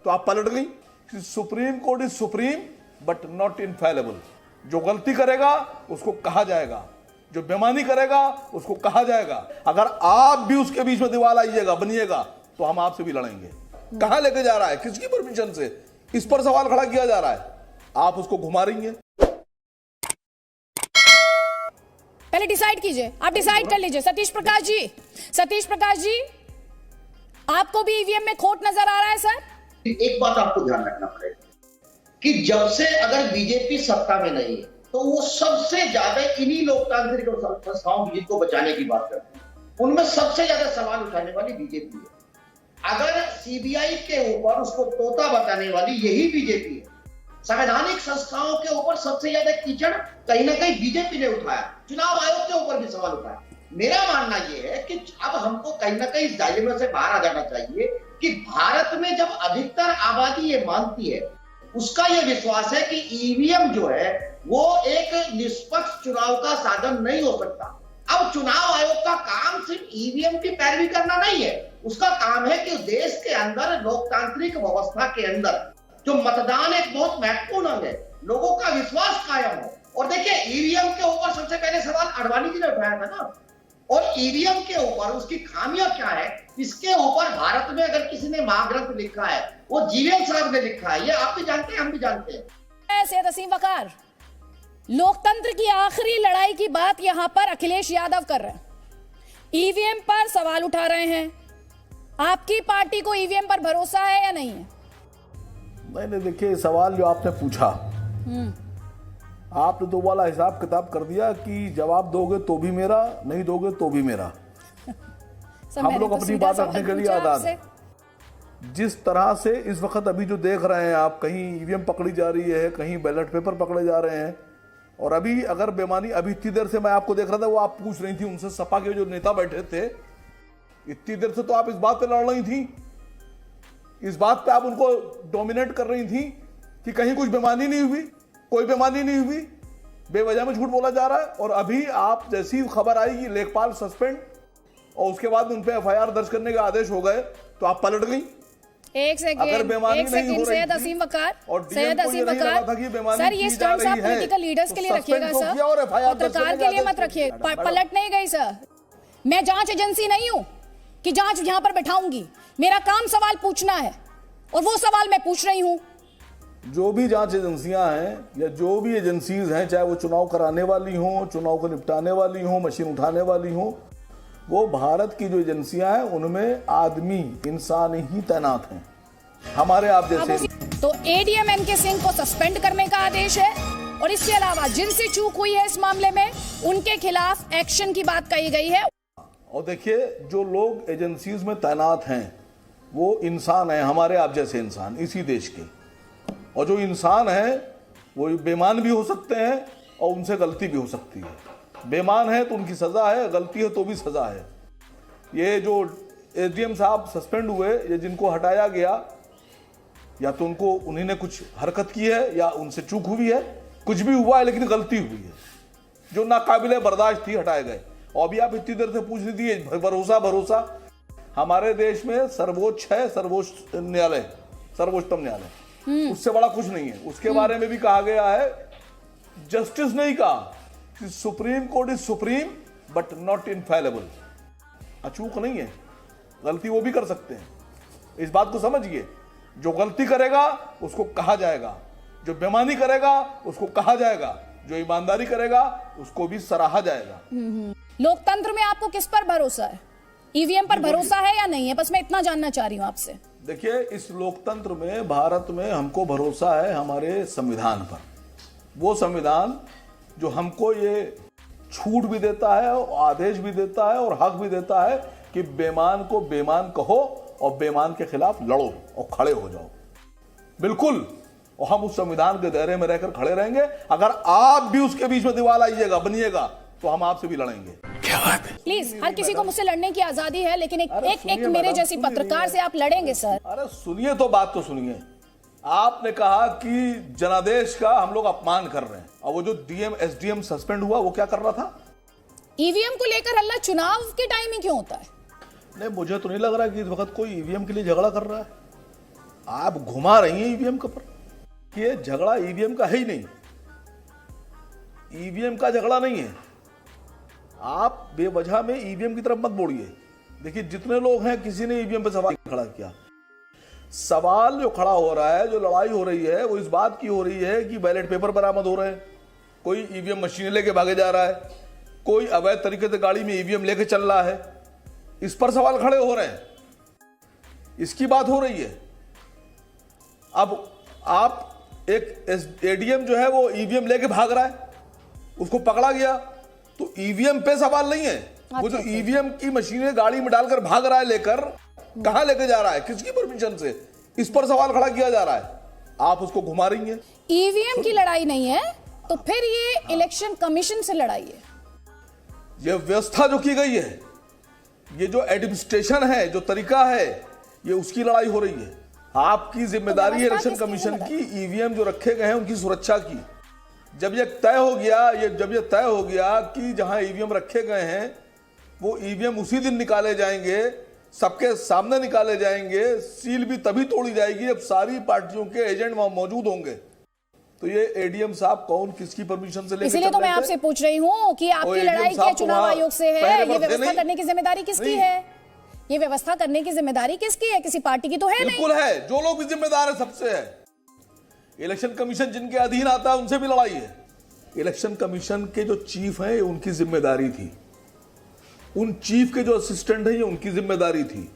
तो आप पलट गई। Supreme court is supreme but not infallible. जो गलती करेगा उसको कहा जाएगा, जो बेईमानी करेगा उसको कहा जाएगा। अगर आप भी उसके बीच में दीवार आइएगा, बनिएगा, तो हम आपसे भी लड़ेंगे। कहां लेके जा रहा है, किसकी परमिशन से, इस पर सवाल खड़ा किया जा रहा है। आप उसको घुमा रही हैं। पहले डिसाइड कीजिए, आप डिसाइड कर लीजिए। सतीश प्रकाश जी, आपको भी ईवीएम में खोट नजर आ रहा है सर? एक बात आपको ध्यान रखना पड़ेगा कि जब से अगर बीजेपी सत्ता में नहीं है तो वो सबसे ज्यादा इन्हीं लोकतांत्रिक संस्थाओं की जिनको बचाने की बात करते हैं, उनमें सबसे ज्यादा सवाल उठाने वाली बीजेपी है। अगर सीबीआई के ऊपर उसको तोता बताने वाली यही बीजेपी है। संवैधानिक संस्थाओं के ऊपर सबसे ज्यादा कीचड़ कहीं ना कहीं बीजेपी ने उठाया। चुनाव आयोग के ऊपर भी सवाल उठाया। मेरा मानना यह है कि अब हमको कहीं ना कहीं इस दायरे से बाहर आ जाना चाहिए कि भारत में जब अधिकतर आबादी ये मानती है, उसका यह विश्वास है कि ईवीएम जो है वो एक निष्पक्ष चुनाव का साधन नहीं हो सकता। अब चुनाव आयोग का काम सिर्फ ईवीएम की पैरवी करना नहीं है, उसका काम है कि देश के अंदर लोकतांत्रिक व्यवस्था के अंदर जो मतदान एक बहुत महत्वपूर्ण अंग है, लोगों का विश्वास कायम हो। और देखिए, ईवीएम के ऊपर सबसे पहले सवाल अडवाणी जी ने उठाया था ना, और ईवीएम के ऊपर उसकी खामियां क्या है, इसके ऊपर भारत में अगर किसी ने महाग्रंथ लिखा है वो जीवन साहब ने लिखा है। ये आप भी जानते हैं, हम भी जानते हैं। सैयद असीम वकार, लोकतंत्र की आखिरी लड़ाई की बात यहां पर अखिलेश यादव कर रहे हैं। ईवीएम पर सवाल उठा रहे हैं। आपकी पार्टी को ईवीएम पर भरोसा है या नहीं है? मैंने देखिए सवाल जो आपने पूछा, आपने तो वाला हिसाब किताब कर दिया कि जवाब दोगे तो भी मेरा, नहीं दोगे तो भी मेरा। हम लोग अपनी बात रखने के लिए आजाद हैं। जिस तरह से इस वक्त अभी जो देख रहे हैं आप, कहीं ईवीएम पकड़ी जा रही है, कहीं बैलेट पेपर पकड़े जा रहे हैं, और अभी अगर बेमानी, अभी इतनी देर से मैं आपको देख रहा था, वो आप पूछ रही थी उनसे, सपा के जो नेता बैठे थे, इतनी देर से तो आप इस बात पे लड़ रही थी, इस बात पे आप उनको डोमिनेट कर रही थी कि कहीं कुछ बेमानी नहीं हुई, कोई बेमानी नहीं हुई, बेवजह में झूठ बोला जा रहा है। और अभी आप जैसी खबर आई कि लेखपाल सस्पेंड और उसके बाद उन पे एफआईआर दर्ज करने के आदेश हो गए, तो आप पलट गई। एक सेकंड सैयद असीम वकार, सर ये स्टंट्स आप पॉलिटिकल लीडर्स के लिए रखिएगा सर, पत्रकार के लिए मत रखिए। पलट नहीं गई सर, मैं जांच एजेंसी नहीं हूं कि जांच यहां पर बैठाऊंगी। मेरा काम सवाल पूछना है और वो सवाल मैं पूछ रही हूं। जो भी जांच एजेंसियां हैं या जो भी एजेंसीज हैं, चाहे वो चुनाव कराने वाली हों, चुनाव को निपटाने वाली हों, मशीन उठाने वाली हों, वो भारत की जो एजेंसियां हैं उनमें आदमी, इंसान ही तैनात हैं, हमारे आप जैसे। तो एडीएम सिंह को सस्पेंड करने का आदेश है, और इसके अलावा जिनसे चूक हुई है इस मामले में उनके खिलाफ एक्शन की बात कही गई है। और देखिए, जो लोग एजेंसीज में तैनात हैं वो इंसान हैं, हमारे आप जैसे इंसान, इसी देश के। और जो इंसान है वो बेईमान भी हो सकते हैं और उनसे गलती भी हो सकती है। बेईमान है तो उनकी सजा है, गलती है तो भी सजा है। ये जो एसडीएम साहब सस्पेंड हुए, ये जिनको हटाया गया, या तो उनको, उन्हीं ने कुछ हरकत की है या उनसे चूक हुई है, कुछ भी हुआ है, लेकिन गलती हुई है जो नाकाबिले बर्दाश्त थी, हटाए गए। और अभी आप इतनी देर से पूछ रही थी भरोसा, हमारे देश में सर्वोच्च है, सर्वोच्चतम न्यायालय, उससे बड़ा कुछ नहीं है। उसके बारे में भी कहा गया है, जस्टिस ने ही कहा कि supreme court is supreme but not infallible. अचूक नहीं है, गलती वो भी कर सकते हैं, इस बात को समझिए। जो गलती करेगा उसको कहा जाएगा, जो बेईमानी करेगा उसको कहा जाएगा, जो ईमानदारी करेगा उसको भी सराहा जाएगा। लोकतंत्र में आपको किस पर भरोसा है? ईवीएम पर भरोसा है या नहीं है? बस मैं इतना जानना चाह रही हूं आपसे। देखिए, इस लोकतंत्र में, भारत में हमको भरोसा है हमारे संविधान पर। वो संविधान जो हमको ये छूट भी देता है और आदेश भी देता है और हक भी देता है कि बेईमान को बेईमान कहो और बेईमान के खिलाफ लड़ो और खड़े हो जाओ। बिल्कुल, और हम उस संविधान के दायरे में रहकर खड़े रहेंगे। अगर आप भी उसके बीच में दीवार आइएगा, बनिएगा, तो हम आपसे भी लड़ेंगे। क्या बात है? प्लीज, हर किसी को मुझसे लड़ने की आजादी है, लेकिन एक मेरे जैसी पत्रकार से आप लड़ेंगे सर? अरे सुनिए तो, बात तो सुनिए। आपने कहा कि जनादेश का हम लोग अपमान कर रहे हैं, और वो जो डीएम एसडीएम सस्पेंड हुआ वो क्या कर रहा था? ईवीएम को लेकर हल्ला चुनाव के टाइम ही क्यों होता है? नहीं, मुझे तो नहीं लग रहा कि इस वक्त कोई ईवीएम के लिए झगड़ा कर रहा है। आप घुमा रही हैं ईवीएम के पर। ये झगड़ा ईवीएम का है ही नहीं, ईवीएम का झगड़ा नहीं है। आप बेवजह में ईवीएम की तरफ मत बोलिए। देखिए जितने लोग हैं, किसी ने ईवीएम पे सवाल खड़ा किया। सवाल जो खड़ा हो रहा है, जो लड़ाई हो रही है, वो इस बात की हो रही है कि बैलेट पेपर बरामद हो रहे हैं, कोई ईवीएम मशीनें लेके भागे जा रहा है, कोई अवैध तरीके से गाड़ी में ईवीएम लेके चल रहा है, इस पर सवाल खड़े हो रहे हैं, इसकी बात हो रही है। अब आप एक एडीएम जो है वो ईवीएम लेके भाग रहा है, उसको पकड़ा गया, तो ईवीएम पे सवाल नहीं है। वो जो ईवीएम की मशीनें गाड़ी में डालकर भाग रहा है, लेकर कहां लेके जा रहा है, किसकी परमिशन से, इस पर सवाल खड़ा किया जा रहा है। आप उसको घुमा रही हैं। ईवीएम की लड़ाई नहीं है तो फिर ये इलेक्शन कमीशन से लड़ाई है। ये व्यवस्था जो की गई है, ये जो एडमिनिस्ट्रेशन है, जो तरीका है, ये उसकी लड़ाई हो रही है। आपकी जिम्मेदारी है इलेक्शन कमीशन की, ईवीएम जो रखे गए हैं उनकी सुरक्षा की। जब ये तय हो गया कि जहां ईवीएम रखे गए हैं वो ईवीएम उसी दिन निकाले जाएंगे, सबके सामने निकाले जाएंगे, सील भी तभी तोड़ी जाएगी जब सारी पार्टियों के एजेंट वहां मौजूद होंगे। तो ये एडीएम साहब कौन, किसकी परमिशन से लेकर, इसीलिए तो मैं आपसे पूछ रही हूँ कि आपकी लड़ाई क्या चुनाव आयोग से है? ये व्यवस्था करने की जिम्मेदारी किसकी है? ये व्यवस्था करने की जिम्मेदारी किसकी है? किसी पार्टी की तो है नहीं। बिल्कुल है, जो लोग भी जिम्मेदार है सबसे है। इलेक्शन कमीशन जिनके अधीन आता है उनसे भी लड़ाई है। इलेक्शन कमीशन के जो चीफ हैं उनकी जिम्मेदारी थी, उन चीफ के जो असिस्टेंट हैं उनकी जिम्मेदारी थी,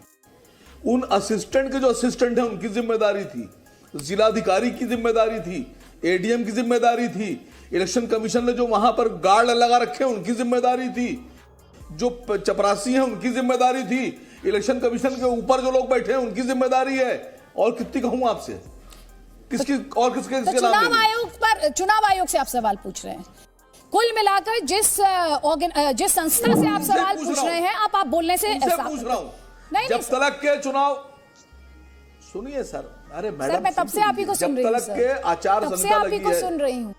उन असिस्टेंट के जो असिस्टेंट हैं उनकी जिम्मेदारी थी, जिलाधिकारी की जिम्मेदारी थी, एडीएम की जिम्मेदारी थी, इलेक्शन कमीशन ने जो वहां पर गार्ड लगा रखे हैं उनकी जिम्मेदारी थी, जो चपरासी हैं उनकी जिम्मेदारी थी, इलेक्शन कमीशन के ऊपर जो लोग बैठे हैं उनकी जिम्मेदारी है। और कितनी कहूं आपसे, किसकी और किसके तो चुनाव आयोग से आप सवाल पूछ रहे हैं। कुल मिलाकर जिस संस्था से आप सवाल पूछ रहे हैं, आप बोलने से पूछ रहा हूं। जब तलक के चुनाव, सुनिए सर, अरे मैडम मैं तब से आप ही को सुन रही हूं। जब तलक के आचार संहिता लगी है, सुन रही हूं,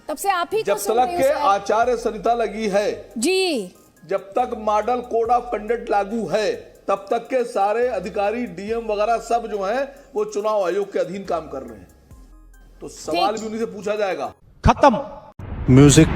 तब से आप ही जब तलक के आचार संहिता लगी है जी, जब तक मॉडल कोड ऑफ कंडक्ट लागू है, तब तक के सारे अधिकारी, डीएम वगैरह सब जो हैं वो चुनाव आयोग के अधीन काम कर रहे हैं। तो सवाल भी उन्हीं से पूछा जाएगा। खत्म। Music.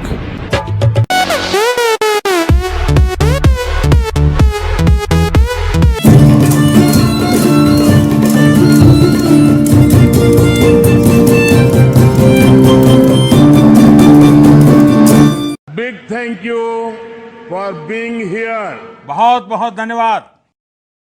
Big thank you for being here. बहुत बहुत धन्यवाद।